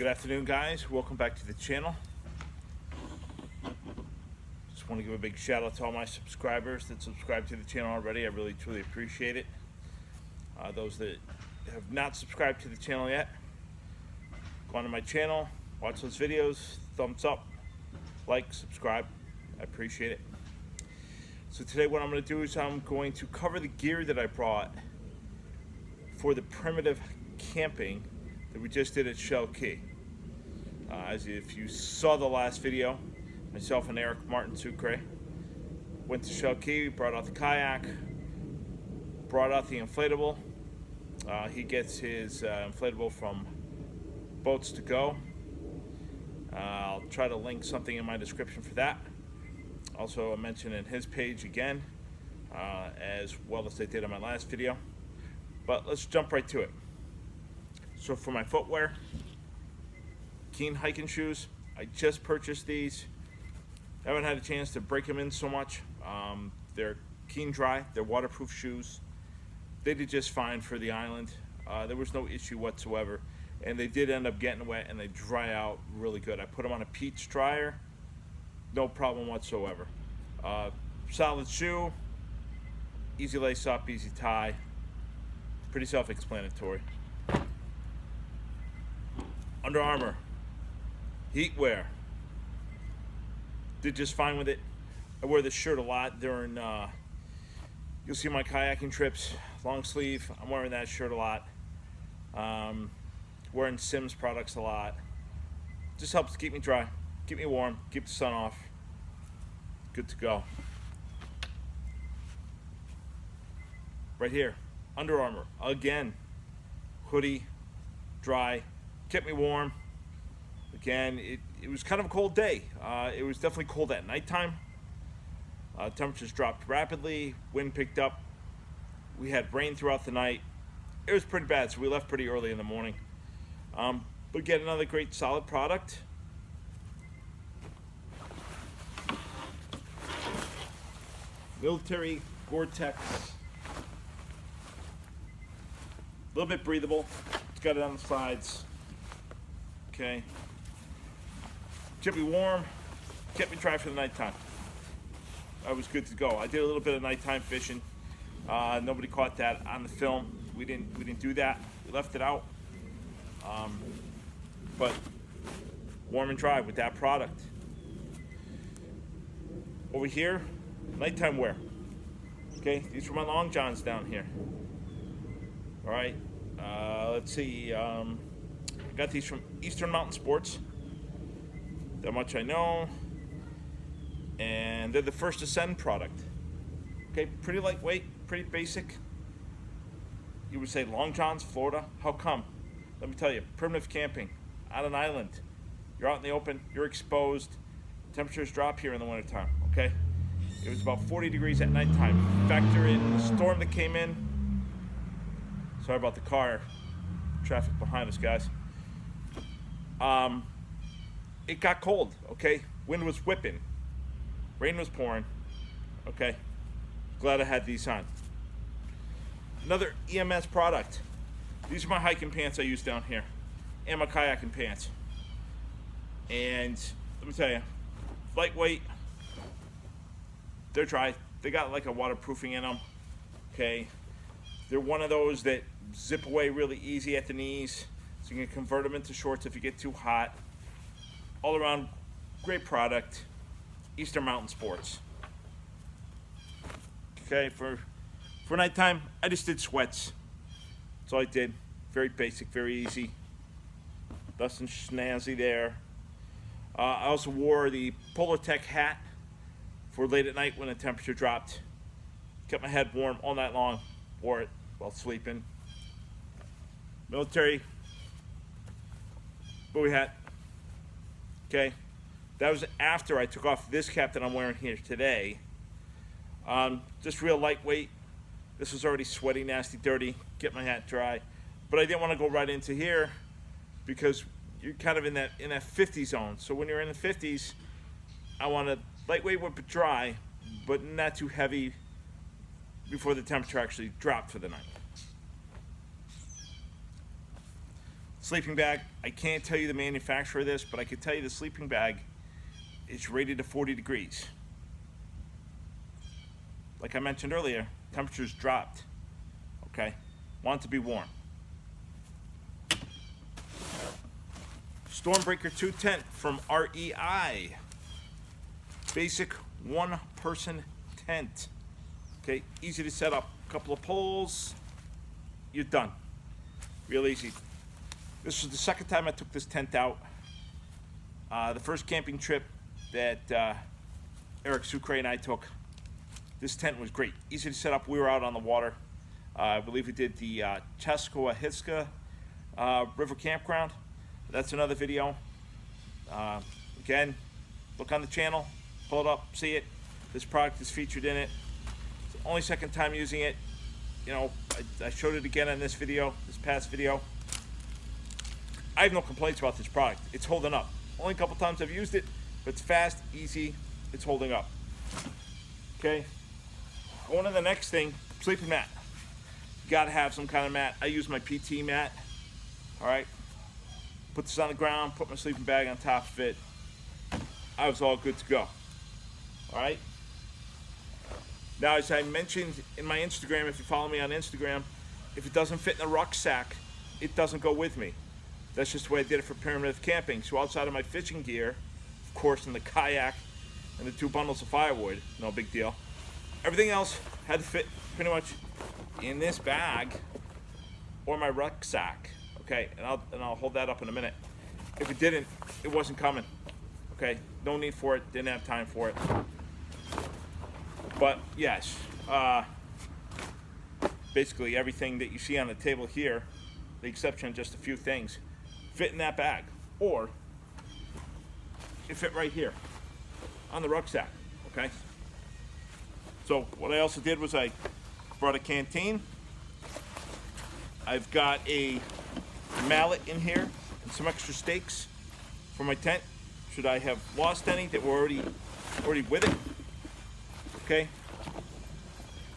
Good afternoon, guys. Welcome back to the channel. Just want to give a big shout out to all my subscribers that subscribe to the channel already. I really truly appreciate it. Those that have not subscribed to the channel yet, go onto my channel, watch those videos, thumbs up, like, subscribe. I appreciate it. So today what I'm going to do is I'm going to cover the gear that I brought for the primitive camping that we just did at Shell Key. As if you saw the last video, myself and Eric Martin Sucre went to Shell Key, brought out the kayak, brought out the inflatable. He gets his inflatable from Boats to Go. I'll try to link something in my description for that. Also a mention in his page again, as well as I did in my last video. But let's jump right to it. So for my footwear, Keen hiking shoes. I just purchased these. Haven't had a chance to break them in so much. They're Keen Dry. They're waterproof shoes. They did just fine for the island. There was no issue whatsoever. And they did end up getting wet and they dry out really good. I put them on a Peach dryer. No problem whatsoever. Solid shoe. Easy lace up, easy tie. Pretty self-explanatory. Under Armour. Heatwear. Did just fine with it. I wear this shirt a lot during, you'll see my kayaking trips, long sleeve. I'm wearing that shirt a lot. Wearing Simms products a lot. Just helps keep me dry, keep me warm, keep the sun off. Good to go. Right here, Under Armour. Again, hoodie, dry, kept me warm. Again, it was kind of a cold day. It was definitely cold at nighttime. Temperatures dropped rapidly. Wind picked up. We had rain throughout the night. It was pretty bad, so we left pretty early in the morning. But get another great solid product. Military Gore-Tex. A little bit breathable. It's got it on the sides. Okay. Kept me warm, kept me dry for the nighttime. I was good to go. I did a little bit of nighttime fishing. Nobody caught that on the film. We didn't do that. We left it out. But warm and dry with that product. Over here, nighttime wear. Okay, these are my long johns down here. All right. Let's see. I got these from Eastern Mountain Sports. That much I know. And they're the First Ascend product. Okay, pretty lightweight, pretty basic. You would say long johns, Florida. How come? Let me tell you, primitive camping on an island. You're out in the open, you're exposed. Temperatures drop here in the wintertime, okay? It was about 40 degrees at nighttime. Factor in the storm that came in. Sorry about the car traffic behind us, guys. It got cold, okay? Wind was whipping. Rain was pouring, okay? Glad I had these on. Another EMS product. These are my hiking pants I use down here. And my kayaking pants. And let me tell you, lightweight. They're dry. They got like a waterproofing in them, okay? They're one of those that zip away really easy at the knees. So you can convert them into shorts if you get too hot. All around, great product. Eastern Mountain Sports. Okay, for nighttime, I just did sweats. That's all I did. Very basic, very easy. Nothing snazzy there. I also wore the Polartec hat for late at night when the temperature dropped. Kept my head warm all night long. Wore it while sleeping. Military buoy hat. Okay, that was after I took off this cap that I'm wearing here today. Just real lightweight. This was already sweaty, nasty, dirty. Get my hat dry, but I didn't want to go right into here because you're kind of in that 50 zone. So when you're in the 50s, I want to lightweight but dry, but not too heavy before the temperature actually dropped for the night. Sleeping bag, I can't tell you the manufacturer of this, but I can tell you the sleeping bag is rated to 40 degrees. Like I mentioned earlier, temperatures dropped. Okay? Want it to be warm. Stormbreaker 2 tent from REI. Basic one-person tent. Okay, easy to set up. Couple of poles, you're done. Real easy. This was the second time I took this tent out. The first camping trip that Eric Sucre and I took, this tent was great. Easy to set up. We were out on the water. I believe we did the Chescoahiska River Campground. That's another video. Again, look on the channel, pull it up, see it. This product is featured in it. It's the only second time using it. You know, I showed it again in this video, this past video. I have no complaints about this product. It's holding up. Only a couple times I've used it, but it's fast, easy, it's holding up. Okay, going to the next thing, sleeping mat. You gotta have some kind of mat. I use my PT mat. All right, put this on the ground, put my sleeping bag on top of it. I was all good to go. All right. Now, as I mentioned in my Instagram, if you follow me on Instagram, if it doesn't fit in the rucksack, it doesn't go with me. That's just the way I did it for Pyramid of Camping. So outside of my fishing gear, of course, and the kayak and the 2 bundles of firewood, no big deal. Everything else had to fit pretty much in this bag or my rucksack. Okay, and I'll hold that up in a minute. If it didn't, it wasn't coming. Okay, no need for it, didn't have time for it. But yes, basically everything that you see on the table here, the exception of just a few things, fit in that bag, or it fit right here on the rucksack. Okay. So what I also did was I brought a canteen. I've got a mallet in here and some extra stakes for my tent. Should I have lost any that were already with it? Okay.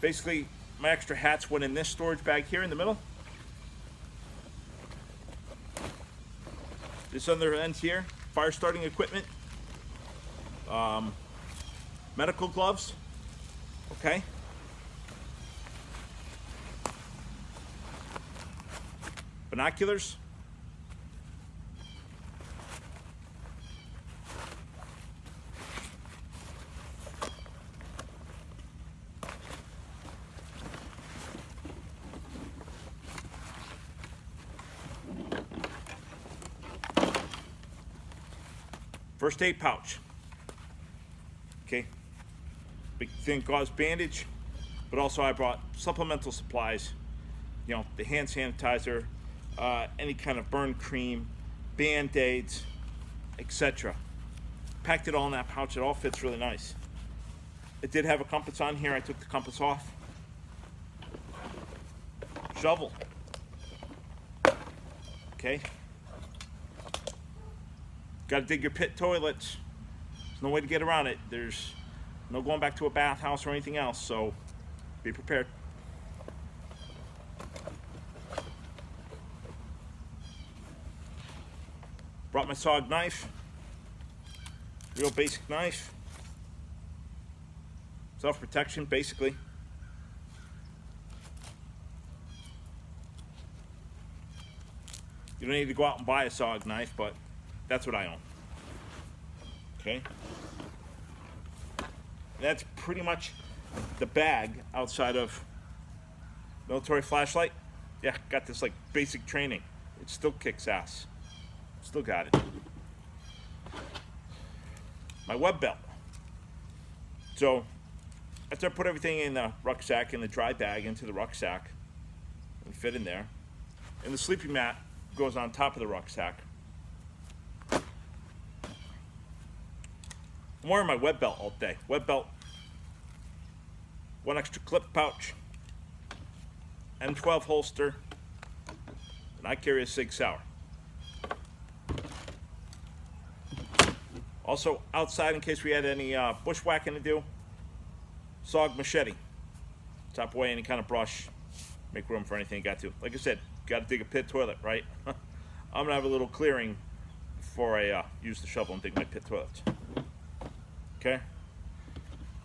Basically, my extra hats went in this storage bag here in the middle. This other end here, fire starting equipment, medical gloves. Okay. Binoculars. First aid pouch. Okay. Big thin gauze bandage, but also I brought supplemental supplies. You know, the hand sanitizer, any kind of burn cream, Band-Aids, etc. Packed it all in that pouch. It all fits really nice. It did have a compass on here. I took the compass off. Shovel. Okay. Got to dig your pit toilets. There's no way to get around it. There's no going back to a bathhouse or anything else, so be prepared. Brought my SOG knife. Real basic knife. Self-protection, basically. You don't need to go out and buy a SOG knife, but that's what I own. Okay. And that's pretty much the bag outside of military flashlight. Yeah, got this like basic training. It still kicks ass. Still got it. My web belt. So after I put everything in the rucksack, in the dry bag into the rucksack, and fit in there, and the sleeping mat goes on top of the rucksack. I'm wearing my web belt all day. Web belt, one extra clip pouch, M12 holster, and I carry a Sig Sauer. Also outside, in case we had any bushwhacking to do, SOG machete. Chop away any kind of brush, make room for anything you got to. Like I said, got to dig a pit toilet, right? I'm gonna have a little clearing before I use the shovel and dig my pit toilets. Okay.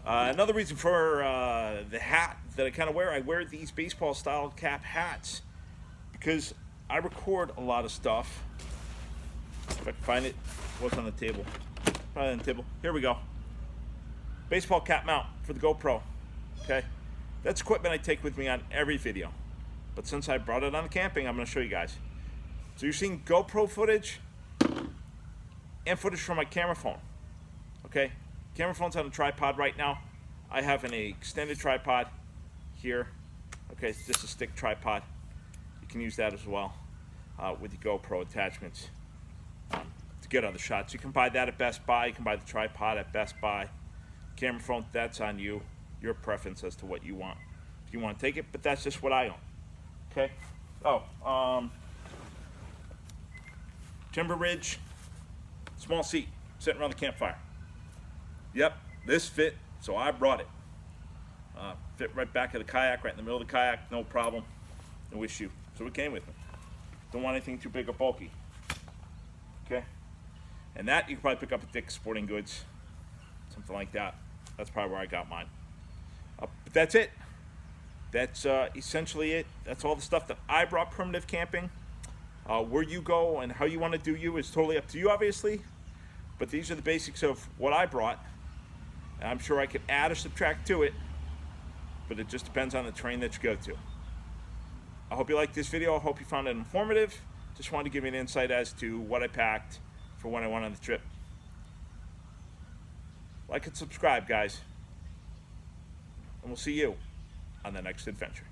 Another reason for the hat that I kind of wear, I wear these baseball style cap hats because I record a lot of stuff. If I can find it, what's on the table? Probably on the table. Here we go. Baseball cap mount for the GoPro. Okay. That's equipment I take with me on every video. But since I brought it on the camping, I'm going to show you guys. So you're seeing GoPro footage and footage from my camera phone. Okay. Camera phone's on a tripod right now. I have an extended tripod here. Okay, it's just a stick tripod. You can use that as well with the GoPro attachments to get other shots. You can buy that at Best Buy. You can buy the tripod at Best Buy. Camera phone, that's on you. Your preference as to what you want. If you want to take it, but that's just what I own. Okay? Oh, Timber Ridge, small seat, sitting around the campfire. Yep, this fit, so I brought it. Fit right back of the kayak, right in the middle of the kayak, no problem, no issue. So it came with me. Don't want anything too big or bulky. Okay? And that you can probably pick up at Dick's Sporting Goods, something like that. That's probably where I got mine. But that's it. That's essentially it. That's all the stuff that I brought primitive camping. Where you go and how you want to do you is totally up to you, obviously. But these are the basics of what I brought. And I'm sure I could add or subtract to it, but it just depends on the terrain that you go to. I hope you liked this video. I hope you found it informative. Just wanted to give you an insight as to what I packed for when I went on the trip. Like and subscribe, guys. And we'll see you on the next adventure.